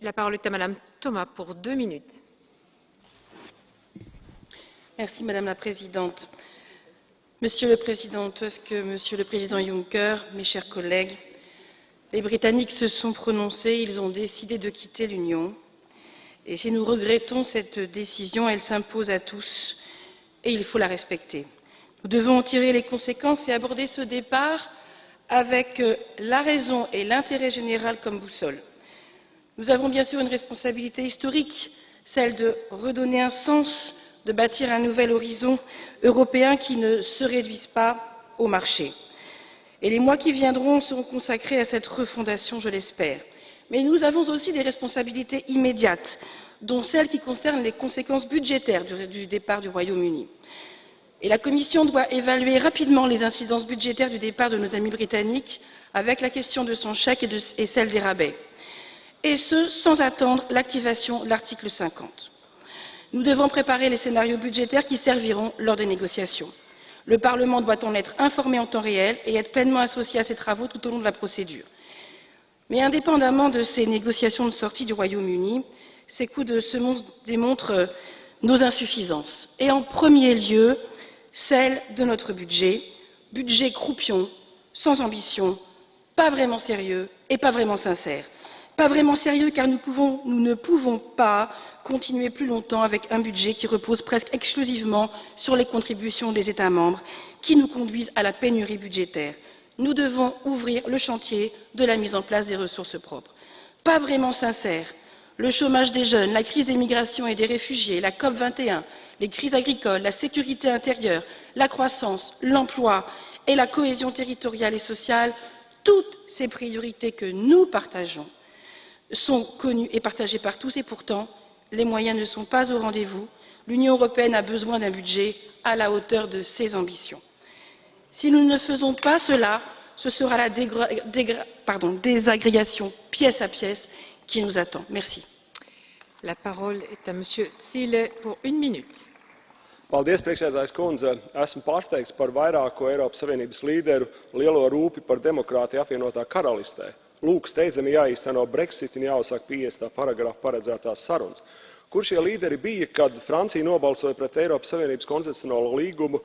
La parole est à Madame Thomas pour 2 minutes. Merci Madame la Présidente. Monsieur le Président Tusk, Monsieur le Président Juncker, mes chers collègues, les Britanniques se sont prononcés, ils ont décidé de quitter l'Union. Et si nous regrettons cette décision, elle s'impose à tous et il faut la respecter. Nous devons en tirer les conséquences et aborder ce départ avec la raison et l'intérêt général comme boussole. Nous avons bien sûr une responsabilité historique, celle de redonner un sens, de bâtir un nouvel horizon européen qui ne se réduise pas au marché. Et les mois qui viendront seront consacrés à cette refondation, je l'espère. Mais nous avons aussi des responsabilités immédiates, dont celles qui concernent les conséquences budgétaires du départ du Royaume-Uni. Et la Commission doit évaluer rapidement les incidences budgétaires du départ de nos amis britanniques, avec la question de son chèque et celle des rabais. Et ce, sans attendre l'activation de l'article 50. Nous devons préparer les scénarios budgétaires qui serviront lors des négociations. Le Parlement doit en être informé en temps réel et être pleinement associé à ces travaux tout au long de la procédure. Mais indépendamment de ces négociations de sortie du Royaume-Uni, ces coups de semonce démontrent nos insuffisances. Et en premier lieu, celle de notre budget croupion, sans ambition, pas vraiment sérieux et pas vraiment sincère. Pas vraiment sérieux car nous ne pouvons pas continuer plus longtemps avec un budget qui repose presque exclusivement sur les contributions des États membres, qui nous conduisent à la pénurie budgétaire. Nous devons ouvrir le chantier de la mise en place des ressources propres. Pas vraiment sincère. Le chômage des jeunes, la crise des migrations et des réfugiés, la COP 21, les crises agricoles, la sécurité intérieure, la croissance, l'emploi et la cohésion territoriale et sociale, toutes ces priorités que nous partageons sont connues et partagées par tous et pourtant, les moyens ne sont pas au rendez-vous. L'Union européenne a besoin d'un budget à la hauteur de ses ambitions. Si nous ne faisons pas cela, ce sera la désagrégation pièce à pièce qui nous attend. Merci. La parole est à Monsieur Zīle pour 1 minute. Paldies, priekšsēdētājas kundze. Esmu pārsteigts par vairāko Eiropas Savienības līderu lielo rūpi par demokrātiju apvienotā karalistē. Lūk, steidzami jāīsteno Brexit un jāuzsāk 50. paragrāfa paredzētās sarunas. Kur šie līderi bija, kad Francija nobalsoja pret Eiropas Savienības konstitucionālo līgumu